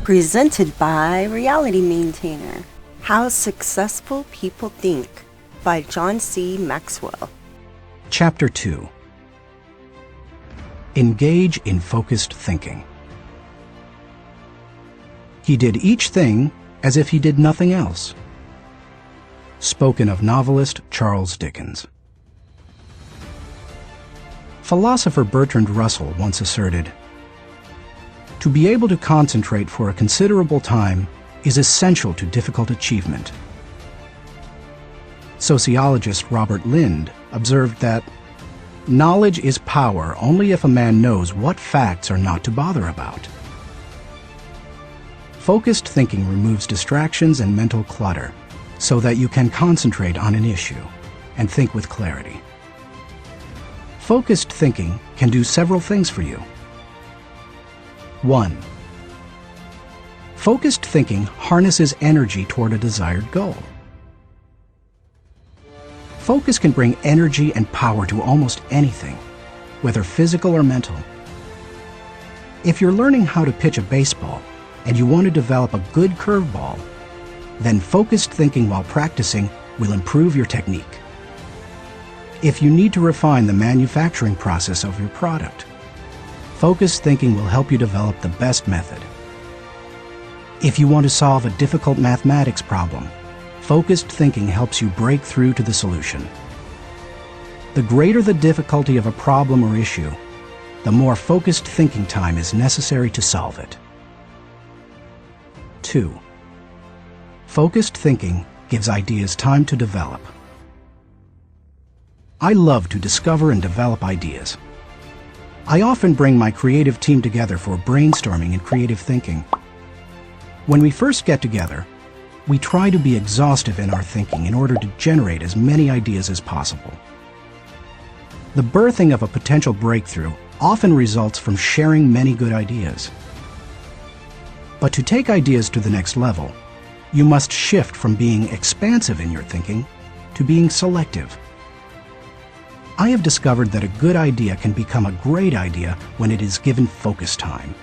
Presented by Reality Maintainer. How Successful People Think by John C. Maxwell. Chapter 2. Engage in Focused Thinking. He did each thing as if he did nothing else. Spoken of novelist Charles Dickens. Philosopher Bertrand Russell once asserted, "To be able to concentrate for a considerable time is essential to difficult achievement." Sociologist Robert Lind observed that knowledge is power only if a man knows what facts are not to bother about. Focused thinking removes distractions and mental clutter so that you can concentrate on an issue and think with clarity. Focused thinking can do several things for you. 1. Focused thinking harnesses energy toward a desired goal. Focus can bring energy and power to almost anything, whether physical or mental. If you're learning how to pitch a baseball and you want to develop a good curveball, then focused thinking while practicing will improve your technique. If you need to refine the manufacturing process of your product, focused thinking will help you develop the best method. If you want to solve a difficult mathematics problem, focused thinking helps you break through to the solution. The greater the difficulty of a problem or issue, the more focused thinking time is necessary to solve it. 2. Focused thinking gives ideas time to develop. I love to discover and develop ideas. I often bring my creative team together for brainstorming and creative thinking. When we first get together, we try to be exhaustive in our thinking in order to generate as many ideas as possible. The birthing of a potential breakthrough often results from sharing many good ideas. But to take ideas to the next level, you must shift from being expansive in your thinking to being selective. I have discovered that a good idea can become a great idea when it is given focus time.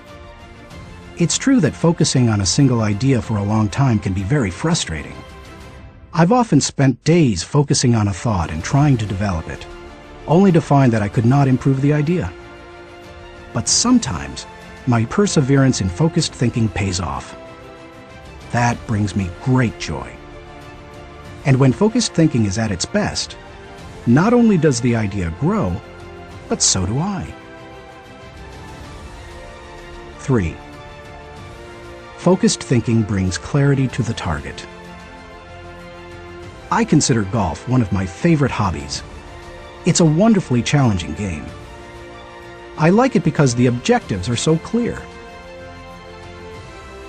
It's true that focusing on a single idea for a long time can be very frustrating. I've often spent days focusing on a thought and trying to develop it, only to find that I could not improve the idea. But sometimes, my perseverance in focused thinking pays off. That brings me great joy. And when focused thinking is at its best, not only does the idea grow, but so do I. 3. Focused thinking brings clarity to the target. I consider golf one of my favorite hobbies. It's a wonderfully challenging game. I like it because the objectives are so clear.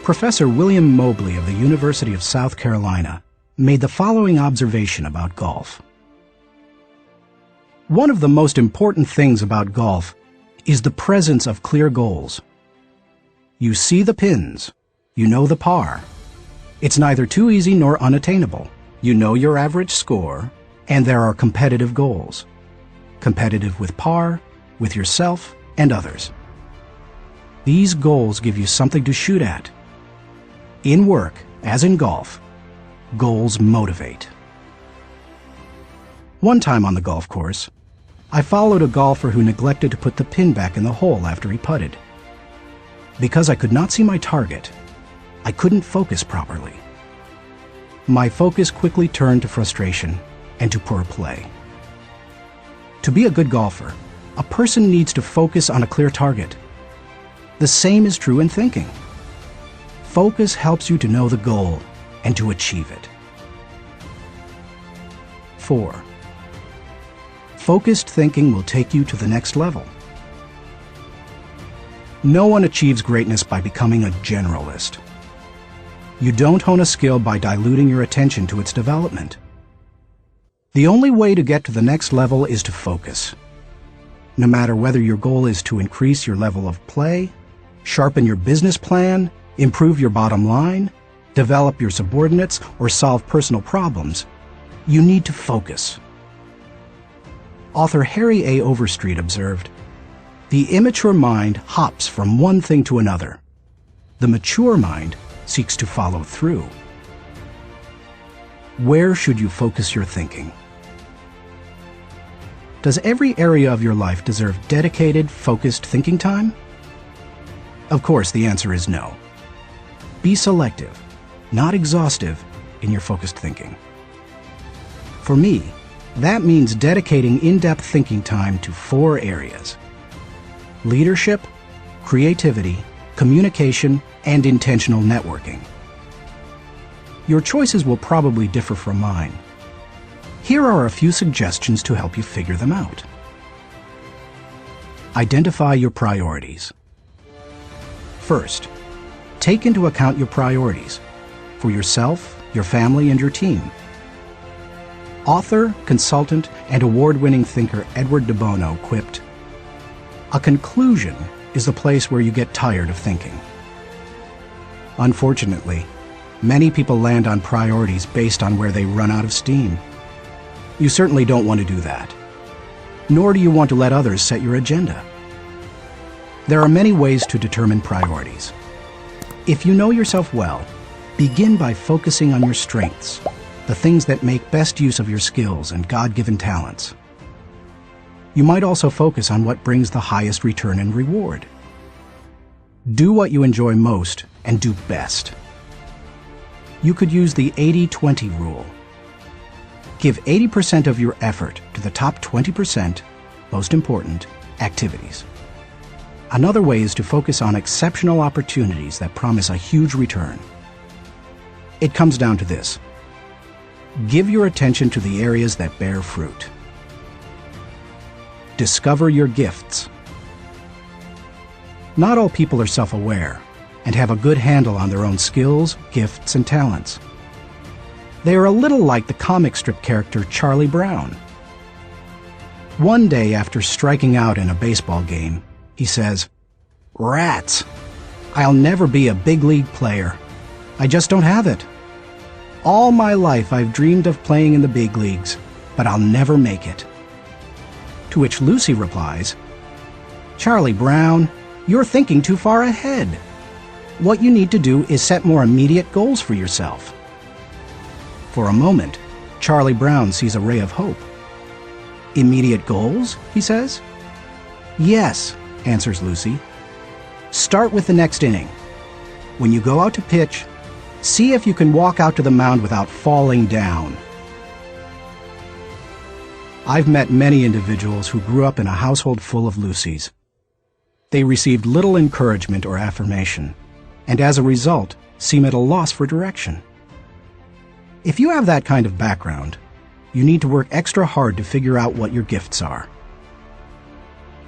Professor William Mobley of the University of South Carolina made the following observation about golf. One of the most important things about golf is the presence of clear goals. You see the pins, you know the par. It's neither too easy nor unattainable. You know your average score, and there are competitive goals. Competitive with par, with yourself, and others. These goals give you something to shoot at. In work, as in golf, goals motivate. One time on the golf course, I followed a golfer who neglected to put the pin back in the hole after he putted. Because I could not see my target, I couldn't focus properly. My focus quickly turned to frustration and to poor play. To be a good golfer, a person needs to focus on a clear target. The same is true in thinking. Focus helps you to know the goal and to achieve it. 4. Focused thinking will take you to the next level. No one achieves greatness by becoming a generalist. You don't hone a skill by diluting your attention to its development. The only way to get to the next level is to focus. No matter whether your goal is to increase your level of play, sharpen your business plan, improve your bottom line, develop your subordinates, or solve personal problems, you need to focus. Author Harry A. Overstreet observed, "The immature mind hops from one thing to another. The mature mind seeks to follow through. Where should you focus your thinking? Does every area of your life deserve dedicated, focused thinking time? Of course, the answer is no. Be selective, not exhaustive, in your focused thinking. For me, that means dedicating in-depth thinking time to 4 areas: leadership, creativity, communication, and intentional networking. Your choices will probably differ from mine. Here are a few suggestions to help you figure them out. Identify your priorities. First, take into account your priorities for yourself, your family, and your team. Author, consultant, and award-winning thinker Edward de Bono quipped, "A conclusion is the place where you get tired of thinking." Unfortunately, many people land on priorities based on where they run out of steam. You certainly don't want to do that, nor do you want to let others set your agenda. There are many ways to determine priorities. If you know yourself well, begin by focusing on your strengths, the things that make best use of your skills and God-given talents. You might also focus on what brings the highest return and reward. Do what you enjoy most and do best. You could use the 80-20 rule. Give 80% of your effort to the top 20%, most important, activities. Another way is to focus on exceptional opportunities that promise a huge return. It comes down to this. Give your attention to the areas that bear fruit. Discover your gifts. Not all people are self-aware and have a good handle on their own skills, gifts, and talents. They are a little like the comic strip character Charlie Brown. One day after striking out in a baseball game, he says, "Rats! I'll never be a big league player. I just don't have it. All my life I've dreamed of playing in the big leagues, but I'll never make it." To which Lucy replies, "Charlie Brown, you're thinking too far ahead. What you need to do is set more immediate goals for yourself." For a moment, Charlie Brown sees a ray of hope. "Immediate goals?" he says. "Yes," answers Lucy. "Start with the next inning. When you go out to pitch, see if you can walk out to the mound without falling down." I've met many individuals who grew up in a household full of Lucys. They received little encouragement or affirmation, and as a result, seem at a loss for direction. If you have that kind of background, you need to work extra hard to figure out what your gifts are.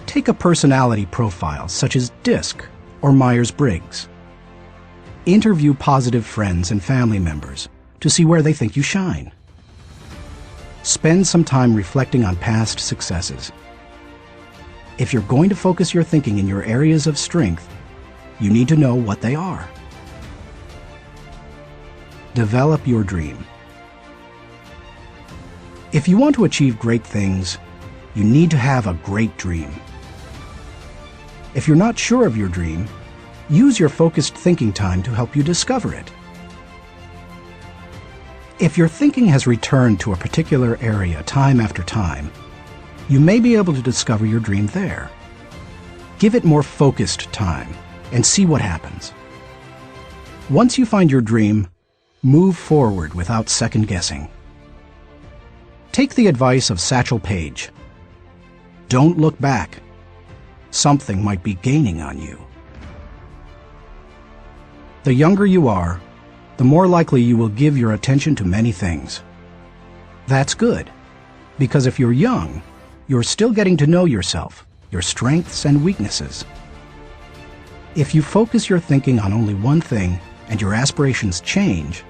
Take a personality profile such as DISC or Myers-Briggs. Interview positive friends and family members to see where they think you shine. Spend some time reflecting on past successes. If you're going to focus your thinking in your areas of strength, you need to know what they are. Develop your dream. If you want to achieve great things, you need to have a great dream. If you're not sure of your dream, use your focused thinking time to help you discover it. If your thinking has returned to a particular area time after time, you may be able to discover your dream there. Give it more focused time and see what happens. Once you find your dream, move forward without second guessing. Take the advice of Satchel Paige. Don't look back. Something might be gaining on you. The younger you are, the more likely you will give your attention to many things. That's good, because if you're young, you're still getting to know yourself, your strengths and weaknesses. If you focus your thinking on only one thing and your aspirations change,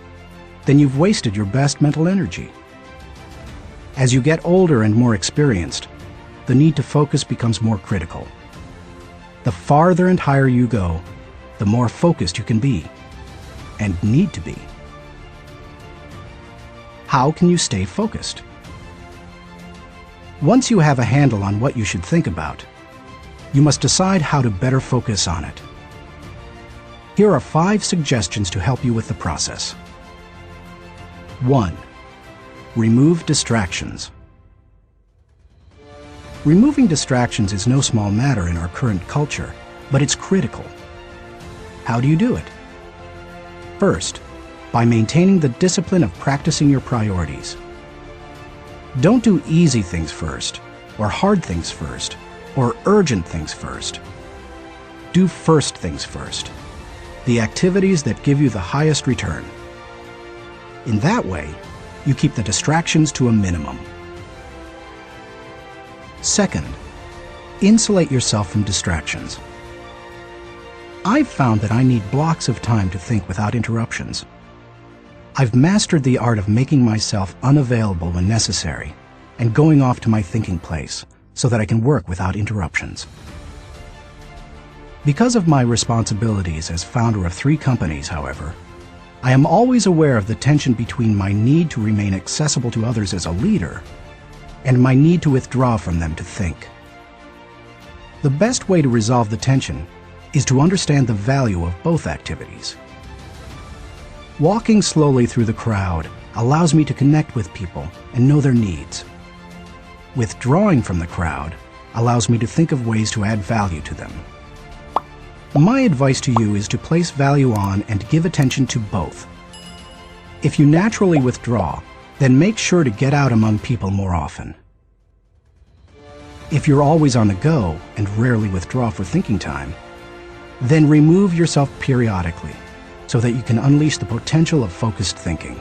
then you've wasted your best mental energy. As you get older and more experienced, the need to focus becomes more critical. The farther and higher you go, the more focused you can be, and need to be. How can you stay focused? Once you have a handle on what you should think about, you must decide how to better focus on it. Here are 5 suggestions to help you with the process. 1. Remove distractions. Removing distractions is no small matter in our current culture, but it's critical. How do you do it? First, by maintaining the discipline of practicing your priorities. Don't do easy things first, or hard things first, or urgent things first. Do first things first, the activities that give you the highest return. In that way, you keep the distractions to a minimum. Second, insulate yourself from distractions. I've found that I need blocks of time to think without interruptions. I've mastered the art of making myself unavailable when necessary and going off to my thinking place so that I can work without interruptions. Because of my responsibilities as founder of 3 companies, however, I am always aware of the tension between my need to remain accessible to others as a leader and my need to withdraw from them to think. The best way to resolve the tension is to understand the value of both activities. Walking slowly through the crowd allows me to connect with people and know their needs. Withdrawing from the crowd allows me to think of ways to add value to them. My advice to you is to place value on and give attention to both. If you naturally withdraw, then make sure to get out among people more often. If you're always on the go and rarely withdraw for thinking time, then remove yourself periodically so that you can unleash the potential of focused thinking.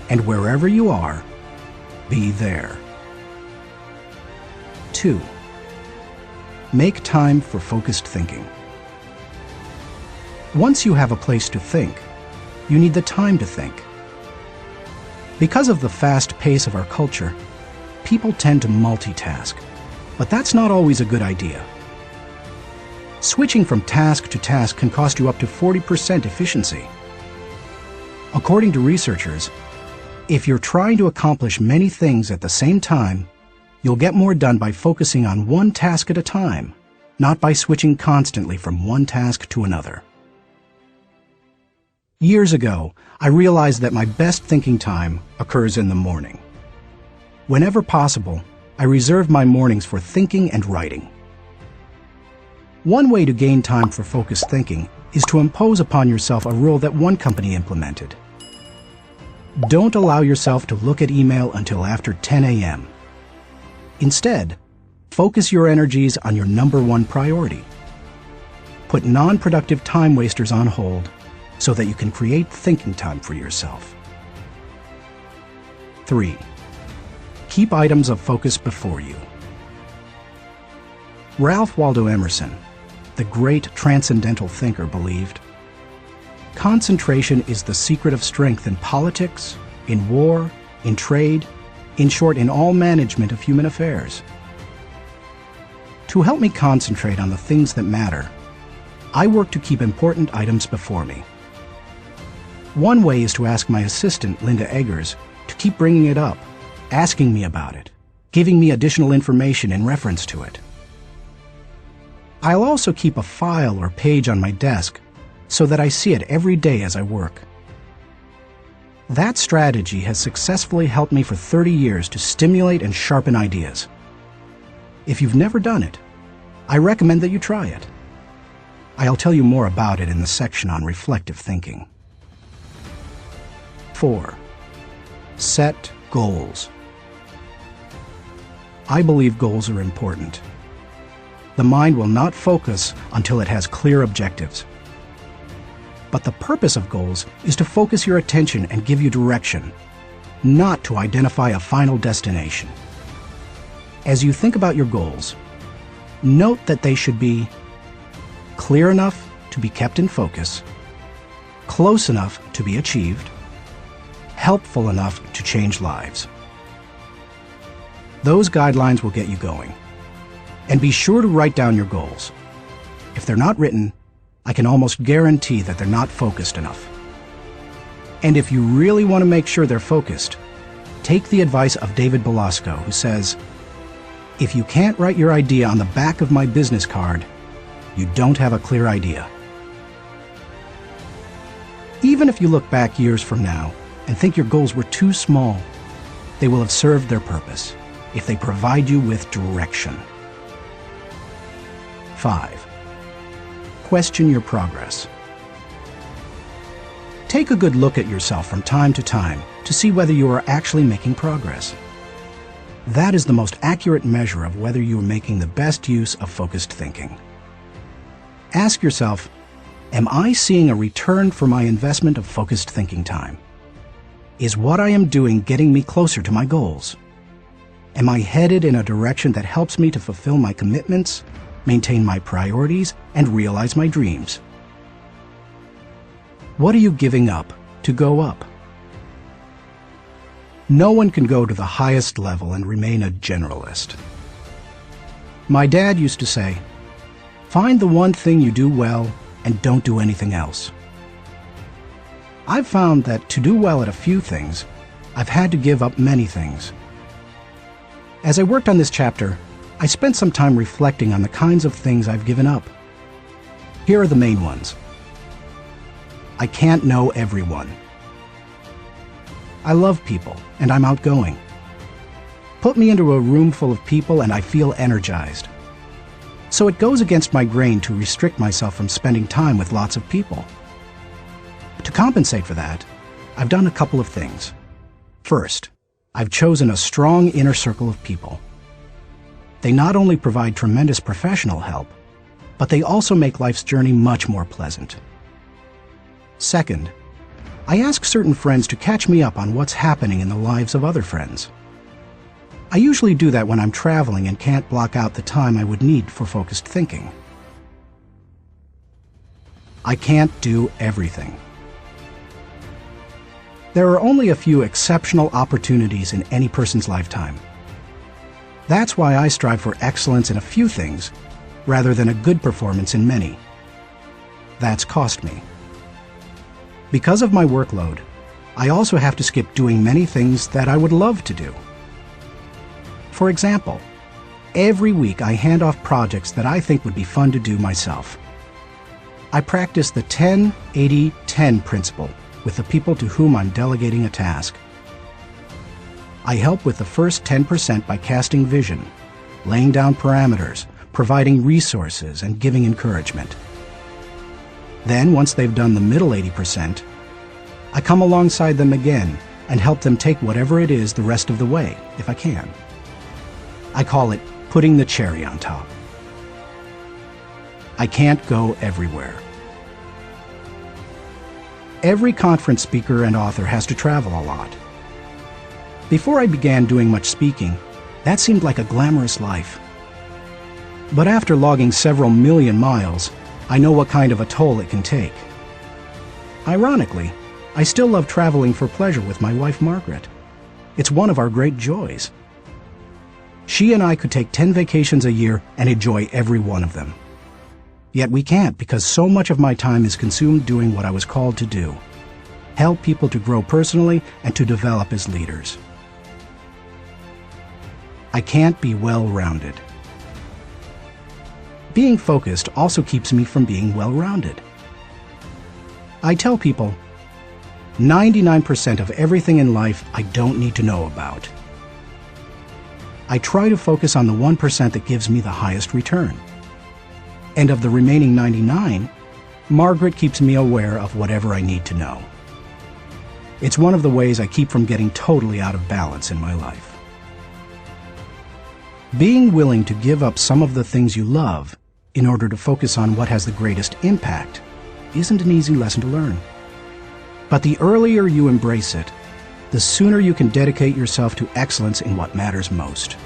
And wherever you are, be there. 2. Make time for focused thinking. Once you have a place to think, you need the time to think. Because of the fast pace of our culture, people tend to multitask, but that's not always a good idea. Switching from task to task can cost you up to 40% efficiency. According to researchers, if you're trying to accomplish many things at the same time, you'll get more done by focusing on one task at a time, not by switching constantly from one task to another. Years ago, I realized that my best thinking time occurs in the morning. Whenever possible, I reserve my mornings for thinking and writing. One way to gain time for focused thinking is to impose upon yourself a rule that one company implemented. Don't allow yourself to look at email until after 10 a.m. Instead, focus your energies on your number 1 priority. Put non-productive time wasters on hold so that you can create thinking time for yourself. 3. Keep items of focus before you. Ralph Waldo Emerson, the great transcendental thinker, believed, concentration is the secret of strength in politics, in war, in trade, in short, in all management of human affairs. To help me concentrate on the things that matter, I work to keep important items before me. One way is to ask my assistant, Linda Eggers, to keep bringing it up, asking me about it, giving me additional information in reference to it. I'll also keep a file or page on my desk so that I see it every day as I work. That strategy has successfully helped me for 30 years to stimulate and sharpen ideas. If you've never done it, I recommend that you try it. I'll tell you more about it in the section on reflective thinking. 4. Set goals. I believe goals are important. The mind will not focus until it has clear objectives. But the purpose of goals is to focus your attention and give you direction, not to identify a final destination. As you think about your goals, note that they should be clear enough to be kept in focus, close enough to be achieved, helpful enough to change lives. Those guidelines will get you going. And be sure to write down your goals. If they're not written, I can almost guarantee that they're not focused enough. And if you really want to make sure they're focused, take the advice of David Belasco, who says, "If you can't write your idea on the back of my business card, you don't have a clear idea." Even if you look back years from now and think your goals were too small, they will have served their purpose if they provide you with direction. 5. Question your progress. Take a good look at yourself from time to time to see whether you are actually making progress. That is the most accurate measure of whether you are making the best use of focused thinking. Ask yourself, am I seeing a return for my investment of focused thinking time? Is what I am doing getting me closer to my goals? Am I headed in a direction that helps me to fulfill my commitments, maintain my priorities, and realize my dreams? What are you giving up to go up? No one can go to the highest level and remain a generalist. My dad used to say, "Find the one thing you do well and don't do anything else." I've found that to do well at a few things, I've had to give up many things. As I worked on this chapter, I spent some time reflecting on the kinds of things I've given up. Here are the main ones. I can't know everyone. I love people, and I'm outgoing. Put me into a room full of people and I feel energized. So it goes against my grain to restrict myself from spending time with lots of people. To compensate for that, I've done a couple of things. First, I've chosen a strong inner circle of people. They not only provide tremendous professional help, but they also make life's journey much more pleasant. Second, I ask certain friends to catch me up on what's happening in the lives of other friends. I usually do that when I'm traveling and can't block out the time I would need for focused thinking. I can't do everything. There are only a few exceptional opportunities in any person's lifetime. That's why I strive for excellence in a few things rather than a good performance in many. That's cost me. Because of my workload, I also have to skip doing many things that I would love to do. For example, every week I hand off projects that I think would be fun to do myself. I practice the 10-80-10 principle with the people to whom I'm delegating a task. I help with the first 10% by casting vision, laying down parameters, providing resources, and giving encouragement. Then, once they've done the middle 80%, I come alongside them again and help them take whatever it is the rest of the way, if I can. I call it putting the cherry on top. I can't go everywhere. Every conference speaker and author has to travel a lot. Before I began doing much speaking, that seemed like a glamorous life. But after logging several million miles, I know what kind of a toll it can take. Ironically, I still love traveling for pleasure with my wife Margaret. It's one of our great joys. She and I could take 10 vacations a year and enjoy every one of them. Yet we can't because so much of my time is consumed doing what I was called to do: help people to grow personally and to develop as leaders. I can't be well-rounded. Being focused also keeps me from being well-rounded. I tell people, 99% of everything in life I don't need to know about. I try to focus on the 1% that gives me the highest return. And of the remaining 99, Margaret keeps me aware of whatever I need to know. It's one of the ways I keep from getting totally out of balance in my life. Being willing to give up some of the things you love in order to focus on what has the greatest impact isn't an easy lesson to learn. But the earlier you embrace it, the sooner you can dedicate yourself to excellence in what matters most.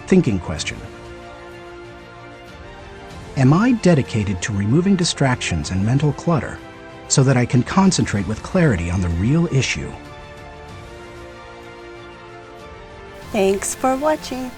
Thinking question. Am I dedicated to removing distractions and mental clutter so that I can concentrate with clarity on the real issue? Thanks for watching.